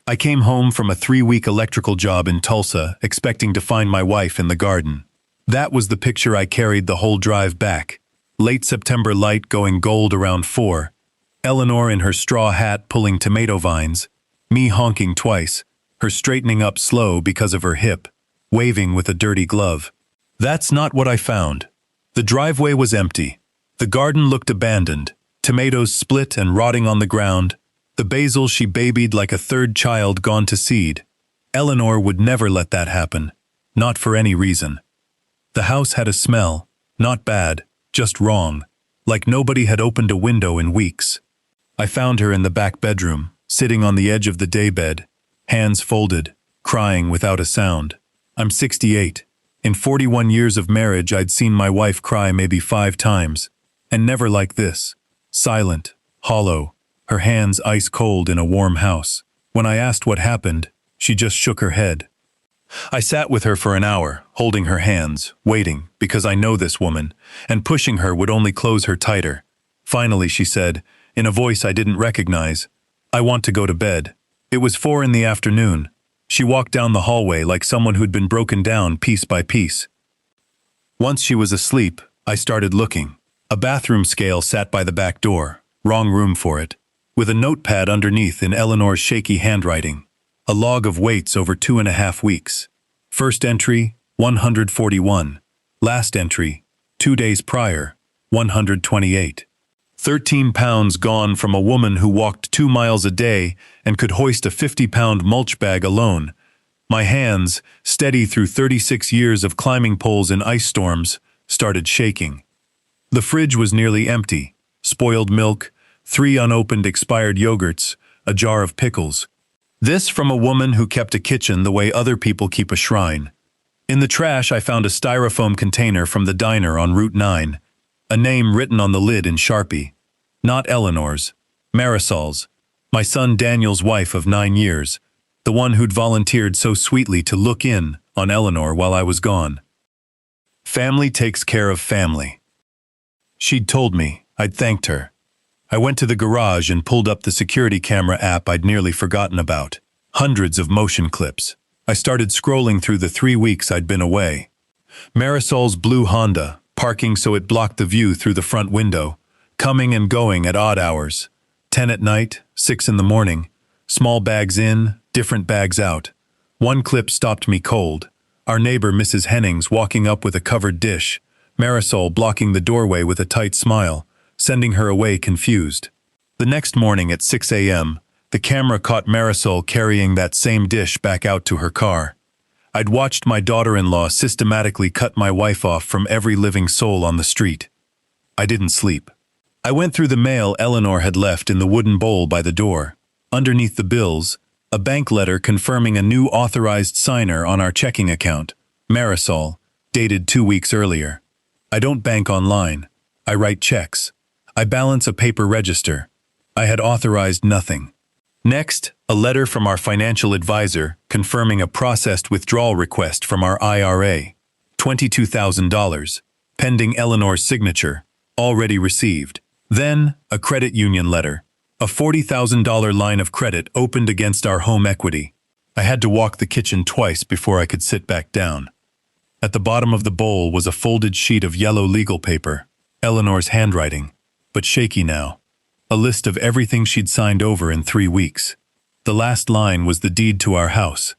I came home from a 3-week electrical job in Tulsa, expecting to find my wife in the garden. That was the picture I carried the whole drive back. Late September light going gold around 4. Eleanor in her straw hat pulling tomato vines. Me honking twice, her straightening up slow because of her hip, waving with a dirty glove. That's not what I found. The driveway was empty. The garden looked abandoned, tomatoes split and rotting on the ground. The basil she babied like a third child gone to seed. Eleanor would never let that happen, not for any reason. The house had a smell, not bad, just wrong, like nobody had opened a window in weeks. I found her in the back bedroom, sitting on the edge of the daybed, hands folded, crying without a sound. I'm 68. In 41 years of marriage, I'd seen my wife cry maybe 5 times, and never like this. Silent, hollow, her hands ice cold in a warm house. When I asked what happened, she just shook her head. I sat with her for an hour, holding her hands, waiting, because I know this woman, and pushing her would only close her tighter. Finally, she said, in a voice I didn't recognize, "I want to go to bed." It was 4 in the afternoon. She walked down the hallway like someone who'd been broken down piece by piece. Once she was asleep, I started looking. A bathroom scale sat by the back door, wrong room for it, with a notepad underneath in Eleanor's shaky handwriting. A log of weights over 2.5 weeks. First entry, 141. Last entry, 2 days prior, 128. 13 pounds gone from a woman who walked 2 miles a day and could hoist a 50-pound mulch bag alone. My hands, steady through 36 years of climbing poles in ice storms, started shaking. The fridge was nearly empty. Spoiled milk, 3 unopened expired yogurts, a jar of pickles. This from a woman who kept a kitchen the way other people keep a shrine. In the trash I found a styrofoam container from the diner on Route 9. A name written on the lid in Sharpie. Not Eleanor's. Marisol's. My son Daniel's wife of 9 years. The one who'd volunteered so sweetly to look in on Eleanor while I was gone. Family takes care of family. She'd told me. I'd thanked her. I went to the garage and pulled up the security camera app I'd nearly forgotten about. Hundreds of motion clips. I started scrolling through the 3 weeks I'd been away. Marisol's blue Honda, parking so it blocked the view through the front window, coming and going at odd hours. 10 at night, 6 in the morning. Small bags in, different bags out. One clip stopped me cold. Our neighbor Mrs. Hennings walking up with a covered dish. Marisol blocking the doorway with a tight smile, sending her away confused. The next morning at 6 a.m., the camera caught Marisol carrying that same dish back out to her car. I'd watched my daughter-in-law systematically cut my wife off from every living soul on the street. I didn't sleep. I went through the mail Eleanor had left in the wooden bowl by the door. Underneath the bills, a bank letter confirming a new authorized signer on our checking account, Marisol, dated 2 weeks earlier. I don't bank online. I write checks. I balance a paper register. I had authorized nothing. Next, a letter from our financial advisor confirming a processed withdrawal request from our IRA, $22,000, pending Eleanor's signature, already received. Then, a credit union letter, a $40,000 line of credit opened against our home equity. I had to walk the kitchen twice before I could sit back down. At the bottom of the bowl was a folded sheet of yellow legal paper, Eleanor's handwriting, but shaky now. A list of everything she'd signed over in 3 weeks. The last line was the deed to our house.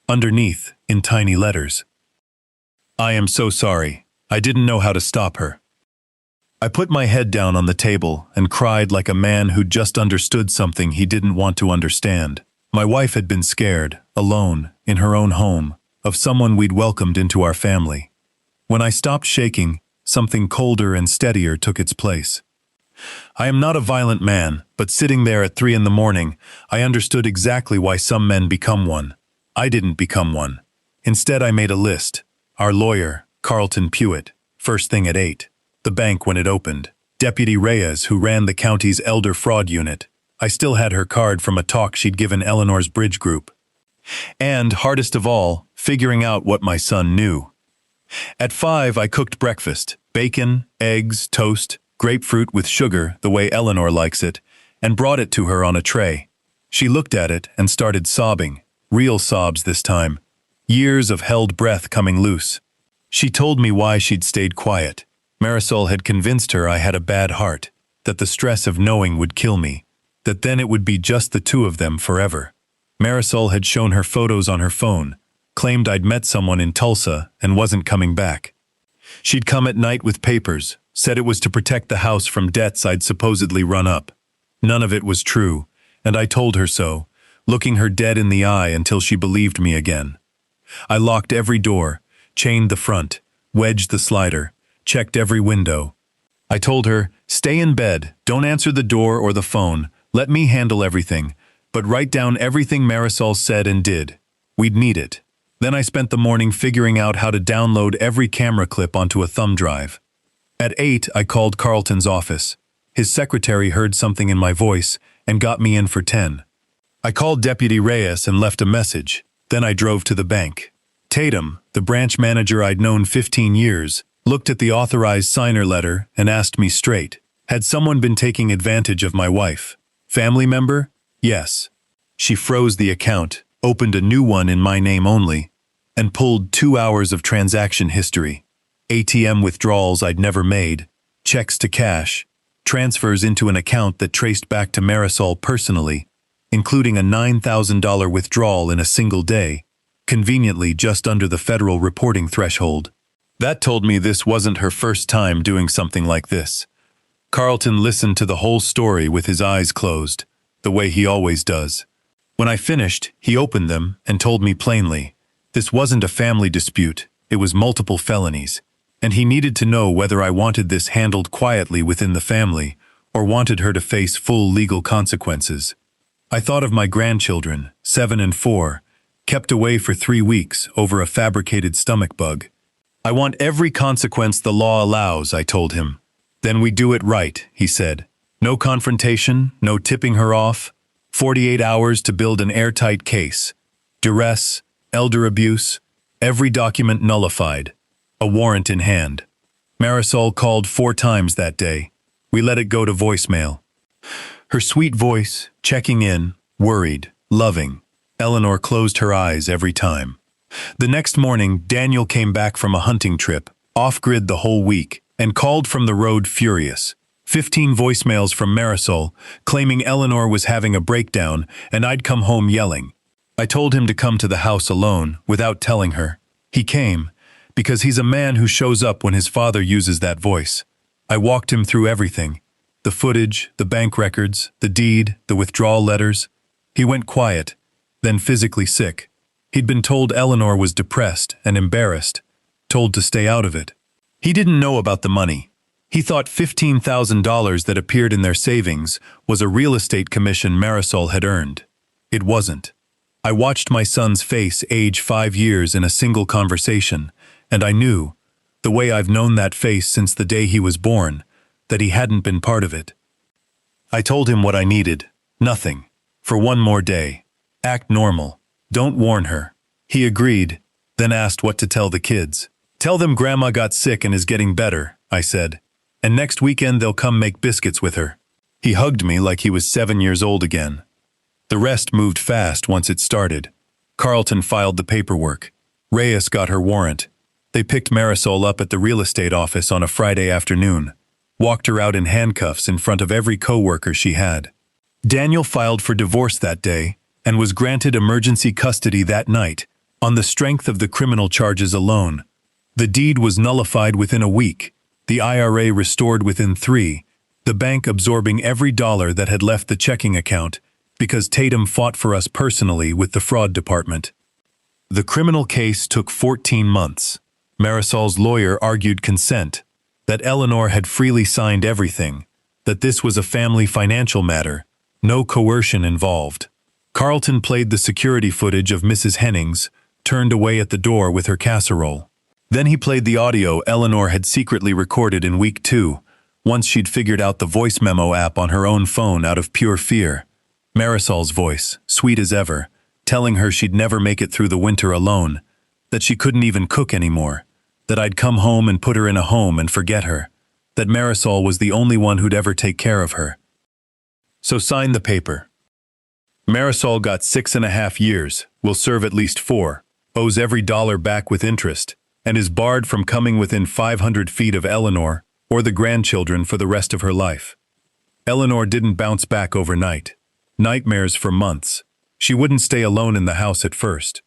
Underneath, in tiny letters. I am so sorry. I didn't know how to stop her. I put my head down on the table and cried like a man who'd just understood something he didn't want to understand. My wife had been scared, alone, in her own home, of someone we'd welcomed into our family. When I stopped shaking, something colder and steadier took its place. I am not a violent man, but sitting there at 3 in the morning, I understood exactly why some men become one. I didn't become one. Instead, I made a list. Our lawyer, Carlton Pewitt, first thing at 8. The bank when it opened. Deputy Reyes, who ran the county's elder fraud unit. I still had her card from a talk she'd given Eleanor's bridge group. And, hardest of all, figuring out what my son knew. At 5, I cooked breakfast. Bacon, eggs, toast, grapefruit with sugar, the way Eleanor likes it, and brought it to her on a tray. She looked at it and started sobbing, real sobs this time, years of held breath coming loose. She told me why she'd stayed quiet. Marisol had convinced her I had a bad heart, that the stress of knowing would kill me, that then it would be just the two of them forever. Marisol had shown her photos on her phone, claimed I'd met someone in Tulsa and wasn't coming back. She'd come at night with papers, said it was to protect the house from debts I'd supposedly run up. None of it was true, and I told her so, looking her dead in the eye until she believed me again. I locked every door, chained the front, wedged the slider, checked every window. I told her, stay in bed, don't answer the door or the phone, let me handle everything, but write down everything Marisol said and did. We'd need it. Then I spent the morning figuring out how to download every camera clip onto a thumb drive. At 8, I called Carlton's office. His secretary heard something in my voice and got me in for 10. I called Deputy Reyes and left a message. Then I drove to the bank. Tatum, the branch manager I'd known 15 years, looked at the authorized signer letter and asked me straight, had someone been taking advantage of my wife? Family member? Yes. She froze the account, opened a new one in my name only, and pulled 2 hours of transaction history. ATM withdrawals I'd never made, checks to cash, transfers into an account that traced back to Marisol personally, including a $9,000 withdrawal in a single day, conveniently just under the federal reporting threshold. That told me this wasn't her first time doing something like this. Carlton listened to the whole story with his eyes closed, the way he always does. When I finished, he opened them and told me plainly, this wasn't a family dispute, it was multiple felonies, and he needed to know whether I wanted this handled quietly within the family or wanted her to face full legal consequences. I thought of my grandchildren, 7 and 4, kept away for 3 weeks over a fabricated stomach bug. I want every consequence the law allows, I told him. Then we do it right, he said. No confrontation, no tipping her off, 48 hours to build an airtight case. Duress, elder abuse, every document nullified. A warrant in hand. Marisol called 4 times that day. We let it go to voicemail. Her sweet voice, checking in, worried, loving. Eleanor closed her eyes every time. The next morning, Daniel came back from a hunting trip, off-grid the whole week, and called from the road furious. 15 voicemails from Marisol, claiming Eleanor was having a breakdown and I'd come home yelling. I told him to come to the house alone, without telling her. He came, because he's a man who shows up when his father uses that voice. I walked him through everything. The footage, the bank records, the deed, the withdrawal letters. He went quiet, then physically sick. He'd been told Eleanor was depressed and embarrassed, told to stay out of it. He didn't know about the money. He thought $15,000 that appeared in their savings was a real estate commission Marisol had earned. It wasn't. I watched my son's face age 5 years in a single conversation, and I knew, the way I've known that face since the day he was born, that he hadn't been part of it. I told him what I needed, nothing, for one more day. Act normal. Don't warn her. He agreed, then asked what to tell the kids. Tell them Grandma got sick and is getting better, I said, and next weekend they'll come make biscuits with her. He hugged me like he was 7 years old again. The rest moved fast once it started. Carlton filed the paperwork. Reyes got her warrant. They picked Marisol up at the real estate office on a Friday afternoon, walked her out in handcuffs in front of every coworker she had. Daniel filed for divorce that day and was granted emergency custody that night on the strength of the criminal charges alone. The deed was nullified within a week, the IRA restored within 3, the bank absorbing every dollar that had left the checking account because Tatum fought for us personally with the fraud department. The criminal case took 14 months. Marisol's lawyer argued consent, that Eleanor had freely signed everything, that this was a family financial matter, no coercion involved. Carlton played the security footage of Mrs. Hennings, turned away at the door with her casserole. Then he played the audio Eleanor had secretly recorded in week 2, once she'd figured out the voice memo app on her own phone out of pure fear. Marisol's voice, sweet as ever, telling her she'd never make it through the winter alone, that she couldn't even cook anymore, that I'd come home and put her in a home and forget her, that Marisol was the only one who'd ever take care of her. So sign the paper. Marisol got 6.5 years, will serve at least 4, owes every dollar back with interest, and is barred from coming within 500 feet of Eleanor or the grandchildren for the rest of her life. Eleanor didn't bounce back overnight. Nightmares for months. She wouldn't stay alone in the house at first.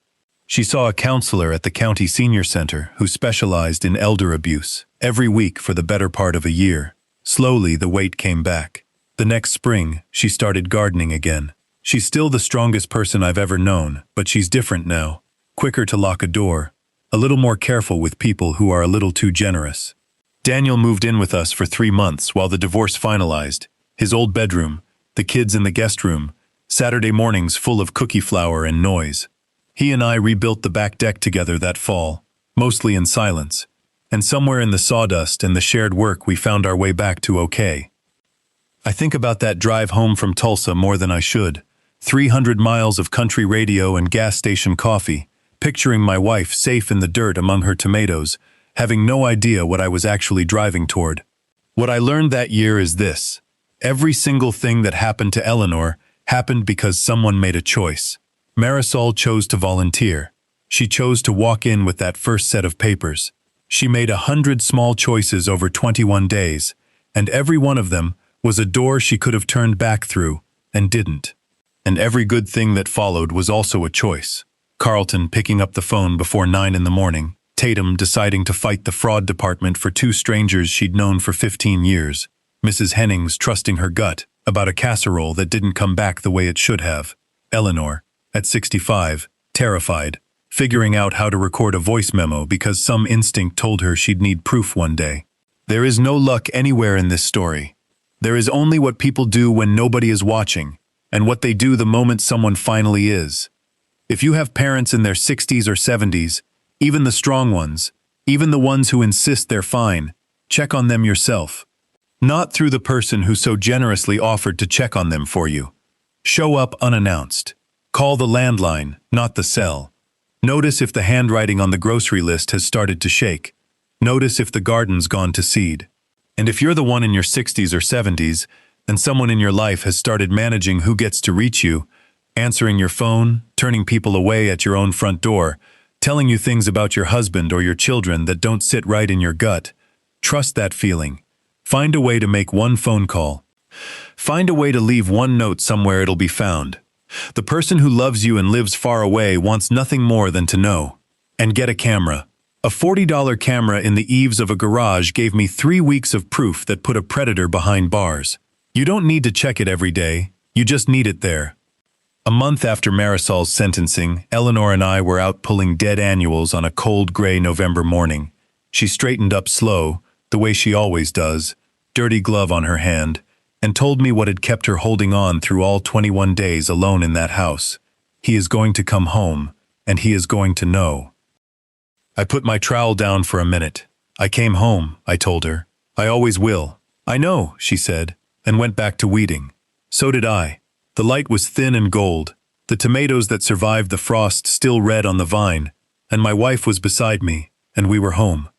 She saw a counselor at the county senior center who specialized in elder abuse every week for the better part of a year. Slowly, the weight came back. The next spring, she started gardening again. She's still the strongest person I've ever known, but she's different now. Quicker to lock a door, a little more careful with people who are a little too generous. Daniel moved in with us for 3 months while the divorce finalized. His old bedroom, the kids in the guest room, Saturday mornings full of cookie flour and noise. He and I rebuilt the back deck together that fall, mostly in silence, and somewhere in the sawdust and the shared work we found our way back to okay. I think about that drive home from Tulsa more than I should. 300 miles of country radio and gas station coffee, picturing my wife safe in the dirt among her tomatoes, having no idea what I was actually driving toward. What I learned that year is this: every single thing that happened to Eleanor happened because someone made a choice. Marisol chose to volunteer. She chose to walk in with that first set of papers. She made 100 small choices over 21 days, and every one of them was a door she could have turned back through, and didn't. And every good thing that followed was also a choice. Carlton picking up the phone before 9 in the morning, Tatum deciding to fight the fraud department for 2 strangers she'd known for 15 years, Mrs. Hennings trusting her gut about a casserole that didn't come back the way it should have, Eleanor, at 65, terrified, figuring out how to record a voice memo because some instinct told her she'd need proof one day. There is no luck anywhere in this story. There is only what people do when nobody is watching, and what they do the moment someone finally is. If you have parents in their 60s or 70s, even the strong ones, even the ones who insist they're fine, check on them yourself. Not through the person who so generously offered to check on them for you. Show up unannounced. Call the landline, not the cell. Notice if the handwriting on the grocery list has started to shake. Notice if the garden's gone to seed. And if you're the one in your 60s or 70s, and someone in your life has started managing who gets to reach you, answering your phone, turning people away at your own front door, telling you things about your husband or your children that don't sit right in your gut, trust that feeling. Find a way to make one phone call. Find a way to leave one note somewhere it'll be found. The person who loves you and lives far away wants nothing more than to know. And get a camera. A $40 camera in the eaves of a garage gave me 3 weeks of proof that put a predator behind bars. You don't need to check it every day, you just need it there. A month after Marisol's sentencing, Eleanor and I were out pulling dead annuals on a cold gray November morning. She straightened up slow, the way she always does, dirty glove on her hand, and told me what had kept her holding on through all 21 days alone in that house. He is going to come home, and he is going to know. I put my trowel down for a minute. I came home, I told her. I always will. I know, she said, and went back to weeding. So did I. The light was thin and gold, the tomatoes that survived the frost still red on the vine, and my wife was beside me, and we were home.